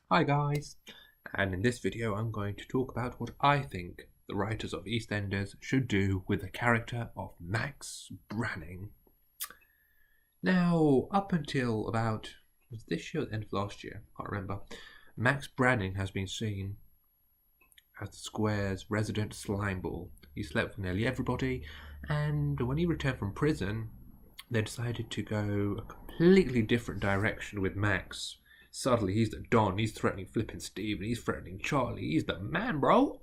Hi guys, and in this video I'm going to talk about what I think the writers of Eastenders should do with the character of Max Branning. Now, up until about, was this year or the end of last year? I can't remember. Max Branning has been seen as the Square's resident slimeball. He slept with nearly everybody, and when he returned from prison, they decided to go a completely different direction with Max. Suddenly he's the Don, he's threatening flipping Steve, and he's threatening Charlie. He's the man, bro.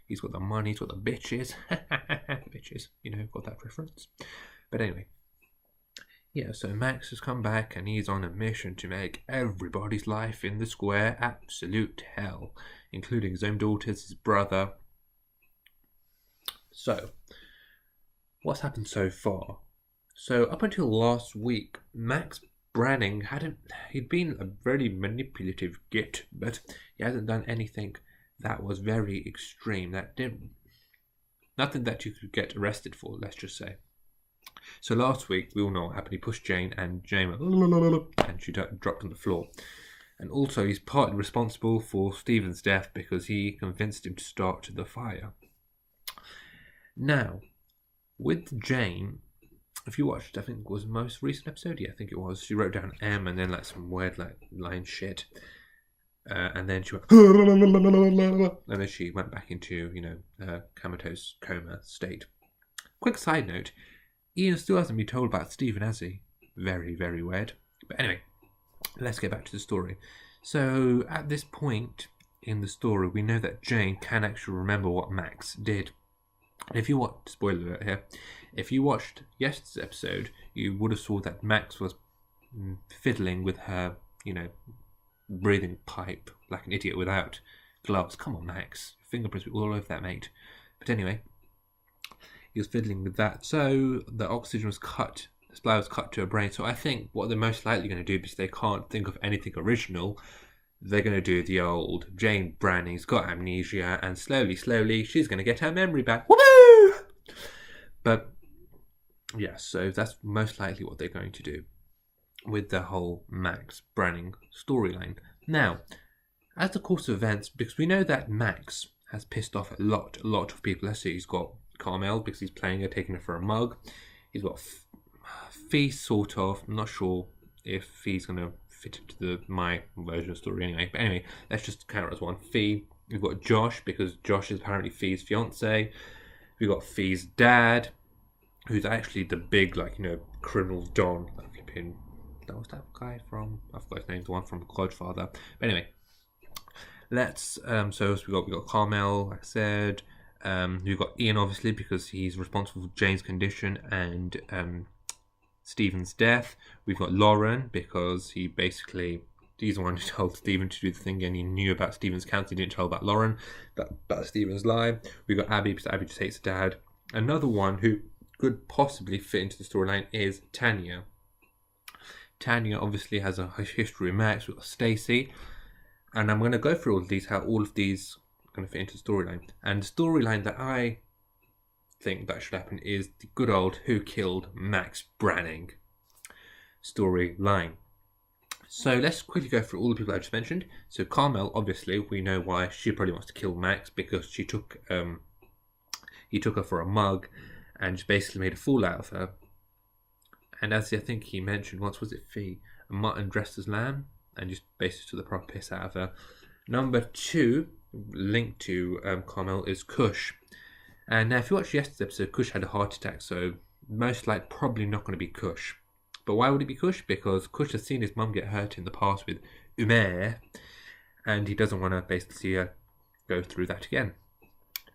He's got the money, he's got the bitches. Bitches, got that reference. But anyway, yeah, so Max has come back and he's on a mission to make everybody's life in the Square absolute hell, including his own daughters, his brother. So, what's happened so far? So, up until last week, Max Branning he'd been a very manipulative git, but he hasn't done anything that was very extreme. Nothing that you could get arrested for, let's just say. So last week, we all know what happened. He pushed Jane, and Jane went, and she dropped on the floor. And also, he's partly responsible for Stephen's death because he convinced him to start the fire. Now, with Jane, if you watched, I think it was the most recent episode. Yeah, I think it was. She wrote down M and then some weird line shit, and then she went, and then she went back into comatose coma state. Quick side note: Ian still hasn't been told about Stephen, has he? Very, very weird. But anyway, let's get back to the story. So at this point in the story, we know that Jane can actually remember what Max did. If you watched, spoiler alert here, if you watched yesterday's episode, you would have saw that Max was fiddling with her, breathing pipe like an idiot without gloves. Come on, Max. Fingerprints all over that, mate. But anyway, he was fiddling with that. So the oxygen was cut, the supply was cut to her brain. So I think what they're most likely going to do, because they can't think of anything original, they're going to do the old Jane Branning's got amnesia, and slowly, she's going to get her memory back. Woo! But yeah, so that's most likely what they're going to do with the whole Max Branning storyline. Now, as the course of events, because we know that Max has pissed off a lot of people. Let's see, he's got Carmel because he's playing her, taking her for a mug. He's got Fee, sort of. I'm not sure if Fee's going to fit into my version of the story anyway. But anyway, let's just count it as one. Fee. We've got Josh, because Josh is apparently Fee's fiance. We've got Fee's dad, who's actually the big, criminal Don. That was that guy from, I forgot his name, the one from Godfather. But anyway, let's, so we got Carmel, like I said. We've got Ian, obviously, because he's responsible for Jane's condition and Stephen's death. We've got Lauren, because he's the one who told Stephen to do the thing, and he knew about Stephen's cancer. He didn't tell about Lauren, about Stephen's lie. We've got Abby, because Abby just hates her dad. Another one who could possibly fit into the storyline is Tanya. Tanya obviously has a history with Max. We've got Stacy, and I'm going to go through all of these, how all of these are going to fit into the storyline. And the storyline that I think that should happen is the good old Who Killed Max Branning storyline. So let's quickly go through all the people I just mentioned. So Carmel, obviously, we know why she probably wants to kill Max, because he took her for a mug and just basically made a fool out of her. And as I think he mentioned once, was it Fee? A mutton dressed as lamb, and just basically took the proper piss out of her. Number 2, linked to Carmel, is Kush. And now, if you watched yesterday's episode, Kush had a heart attack, so most likely probably not going to be Kush. But why would it be Kush? Because Kush has seen his mum get hurt in the past with Umair, and he doesn't want to basically see her go through that again.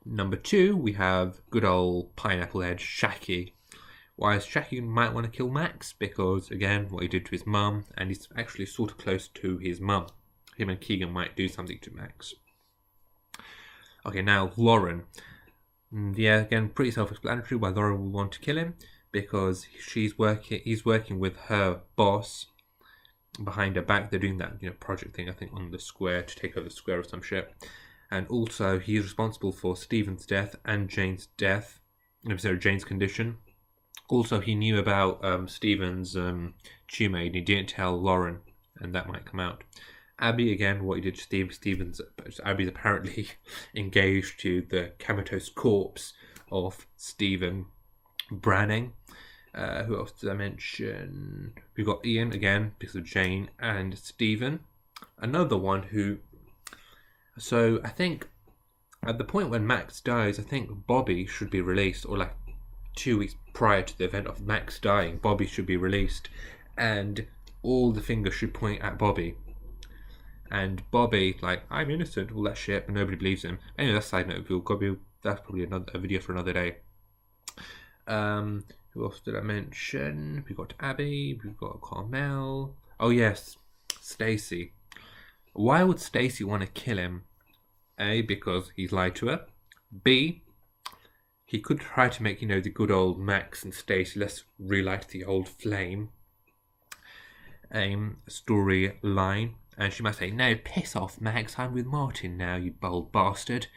Number 2, we have good old Pineapple Head Shaki. Why is Shaki might want to kill Max? Because, again, what he did to his mum, and he's actually sort of close to his mum. Him and Keegan might do something to Max. Okay, now Lauren. Yeah, again, pretty self-explanatory why Lauren will want to kill him, because he's working with her boss behind her back. They're doing that project thing, I think, on the Square, to take over the Square or some shit. And also, he's responsible for Stephen's death and Jane's death. Jane's condition. Also, he knew about Stephen's tumor, and he didn't tell Lauren, and that might come out. Abby, again, what he did to Abby's apparently engaged to the comatose corpse of Stephen Branning. Who else did I mention? We've got Ian, again, because of Jane, and Stephen. Another one who... So, I think, at the point when Max dies, I think Bobby should be released, or like 2 weeks prior to the event of Max dying, Bobby should be released, and all the fingers should point at Bobby. And Bobby, like, I'm innocent, all that shit, but nobody believes him. Anyway, that's a side note. That's probably a video for another day. Who else did I mention? We've got Abby, we've got Carmel. Oh yes, Stacy. Why would Stacy want to kill him? A, because he's lied to her. B, he could try to make, the good old Max and Stacy, let's relight the old flame storyline. And she might say, no, piss off, Max, I'm with Martin now, you bold bastard.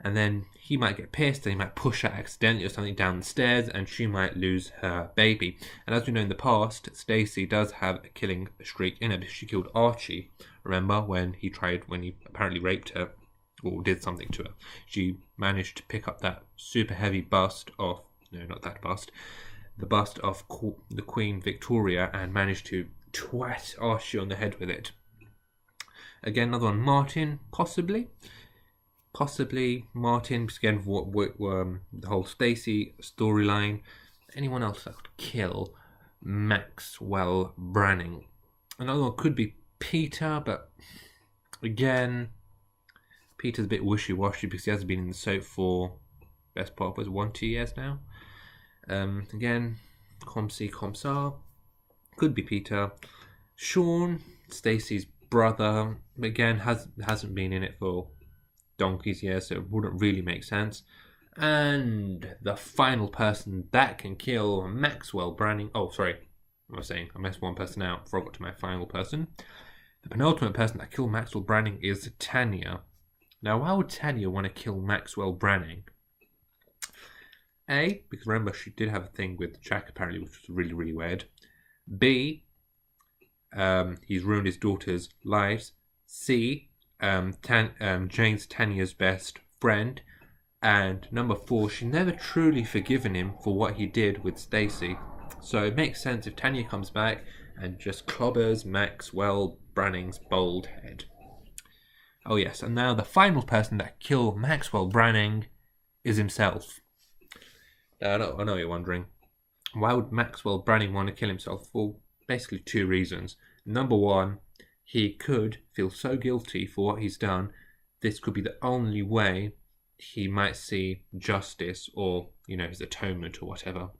And then he might get pissed and he might push her accidentally or something down the stairs and she might lose her baby. And as we know in the past, Stacy does have a killing streak in her because she killed Archie. Remember when he apparently raped her or did something to her. She managed to pick up that super heavy bust of, no, not that bust, the bust of the Queen Victoria and managed to twat Archie on the head with it. Again, another one, Martin, possibly Martin, because again, the whole Stacy storyline. Anyone else that could kill Maxwell Branning? Another one could be Peter, but again, Peter's a bit wishy-washy because he hasn't been in the soap for best part of 1-2 years now. Again, Comsi, Comsar, could be Peter. Sean, Stacy's brother, again, hasn't been in it for donkey's years, so it wouldn't really make sense. And the final person that can kill Maxwell Branning... Oh, sorry. I messed one person out before I got to my final person. The penultimate person that killed Maxwell Branning is Tanya. Now, why would Tanya want to kill Maxwell Branning? A, because remember, she did have a thing with Jack, apparently, which was really, really weird. B, he's ruined his daughter's lives. C, Jane's Tanya's best friend. And number 4, she never truly forgiven him for what he did with Stacy. So it makes sense if Tanya comes back and just clobbers Maxwell Branning's bald head. Oh yes, and now the final person that killed Maxwell Branning is himself. Now, I know what you're wondering. Why would Maxwell Branning want to kill himself? Well, basically 2 reasons. Number 1, he could feel so guilty for what he's done. This could be the only way he might see justice or, his atonement or whatever.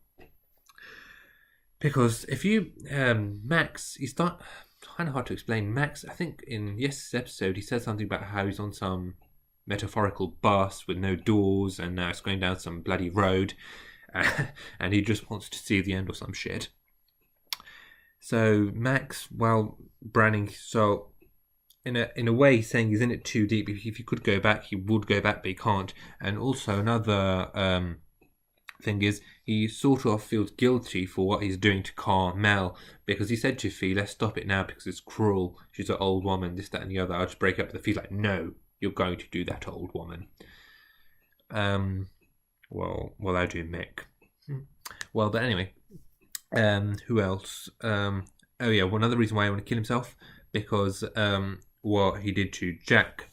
Because if you, Max, he's not, kind of hard to explain. Max, I think in yesterday's episode, he said something about how he's on some metaphorical bus with no doors and now it's going down some bloody road and he just wants to see the end or some shit. So Max, Branning, so in a way he's saying he's in it too deep. If he could go back, he would go back, but he can't. And also another thing is he sort of feels guilty for what he's doing to Carmel because he said to Fee, let's stop it now because it's cruel. She's an old woman, this, that and the other. I'll just break up with the Fee's like, no, you're going to do that, old woman. Well, I do Mick. Well, but anyway, who else? Another reason why I want to kill himself because what he did to Jack.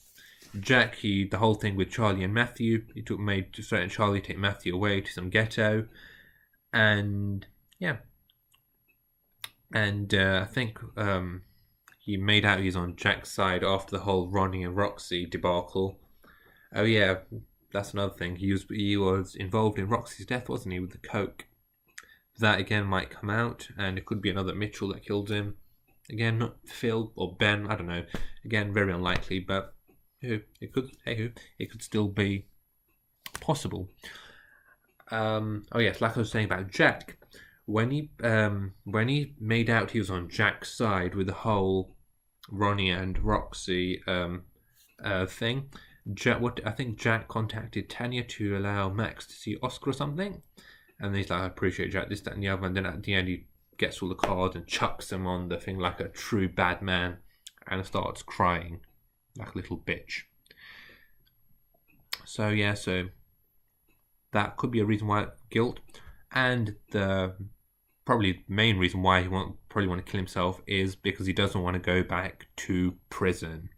Jack, the whole thing with Charlie and Matthew, he made to threaten Charlie to take Matthew away to some ghetto, and I think he made out he's on Jack's side after the whole Ronnie and Roxy debacle. Oh yeah, that's another thing. He was involved in Roxy's death, wasn't he, with the coke? That again might come out, and it could be another Mitchell that killed him. Again, not Phil or Ben, I don't know. Again, very unlikely, but it could still be possible. Oh yes, like I was saying about Jack, when he made out he was on Jack's side with the whole Ronnie and Roxy thing. I think Jack contacted Tanya to allow Max to see Oscar or something, and he's like, I appreciate Jack, this, that, and the other, and then at the end he gets all the cards and chucks them on the thing like a true bad man. and starts crying like a little bitch. So yeah, so that could be a reason why guilt, and the probably main reason why he probably want to kill himself is because he doesn't want to go back to prison.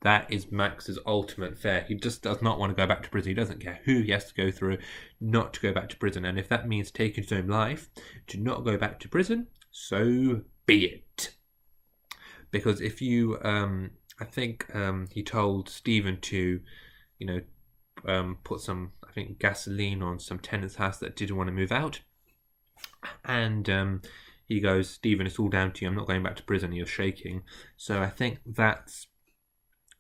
That is Max's ultimate fear. He just does not want to go back to prison. He doesn't care who he has to go through not to go back to prison. And if that means taking his own life to not go back to prison, so be it. Because if you, I think he told Stephen to, put some, I think, gasoline on some tenant's house that didn't want to move out. And he goes, Stephen, it's all down to you. I'm not going back to prison. You're shaking. So I think that's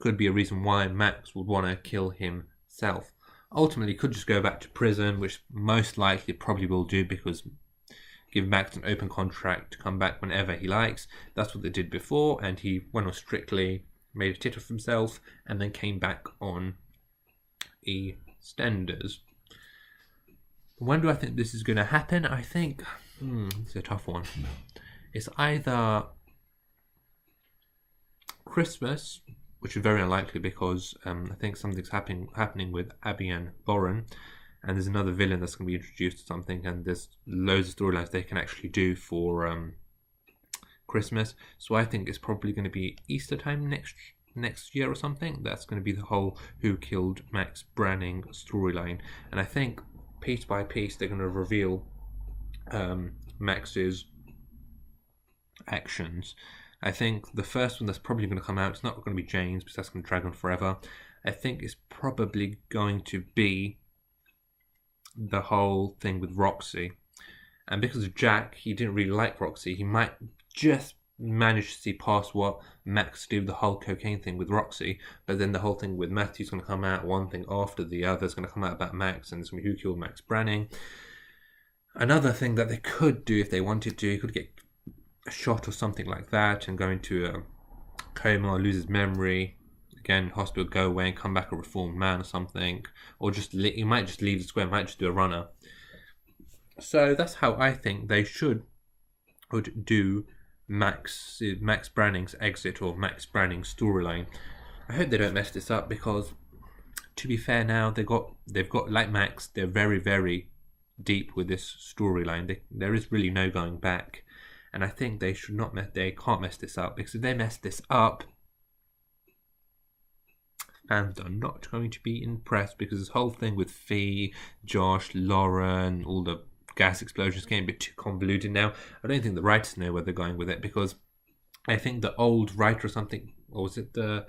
could be a reason why Max would want to kill himself. Ultimately, he could just go back to prison, which most likely probably will do, because give Max an open contract to come back whenever he likes. That's what they did before, and he went on Strictly, made a tit of himself, and then came back on EastEnders. When do I think this is going to happen? I think it's a tough one. It's either Christmas, which is very unlikely because I think something's happening with Abby and Lauren, and there's another villain that's going to be introduced or something, and there's loads of storylines they can actually do for Christmas. So I think it's probably going to be Easter time next year or something. That's going to be the whole Who Killed Max Branning storyline, and I think piece by piece they're going to reveal Max's actions. I think the first one that's probably going to come out, it's not going to be James because that's going to drag on forever. I think it's probably going to be the whole thing with Roxy. And because of Jack, he didn't really like Roxy. He might just manage to see past what Max did with the whole cocaine thing with Roxy. But then the whole thing with Matthew's going to come out, one thing after the other is going to come out about Max, and it's going to be Who Killed Max Branning. Another thing that they could do if they wanted to, he could get a shot or something like that and go into a coma or lose his memory. Again, hospital, go away and come back a reformed man or something. Or just he might just leave the square, might just do a runner. So that's how I think they would do Max Branning's exit or Max Branning's storyline. I hope they don't mess this up because, to be fair, now they've got like Max, they're very, very deep with this storyline. There is really no going back. And I think they can't mess this up, because if they mess this up, fans are not going to be impressed, because this whole thing with Fee, Josh, Lauren, all the gas explosions getting a bit too convoluted now. I don't think the writers know where they're going with it, because I think the old writer or something, or was it the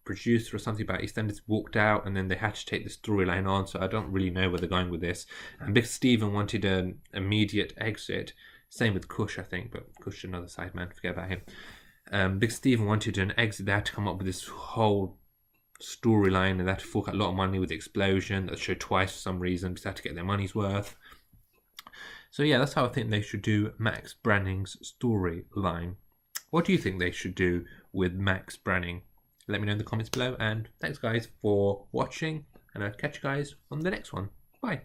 producer or something about EastEnders, walked out and then they had to take the storyline on, so I don't really know where they're going with this. And because Stephen wanted an immediate exit, same with Kush, I think, but Kush is another side man, forget about him. Big Stephen wanted an exit. They had to come up with this whole storyline, and they had to fork out a lot of money with the explosion that showed twice for some reason, because they had to get their money's worth. So yeah, that's how I think they should do Max Branning's storyline. What do you think they should do with Max Branning? Let me know in the comments below, and thanks guys for watching, and I'll catch you guys on the next one. Bye.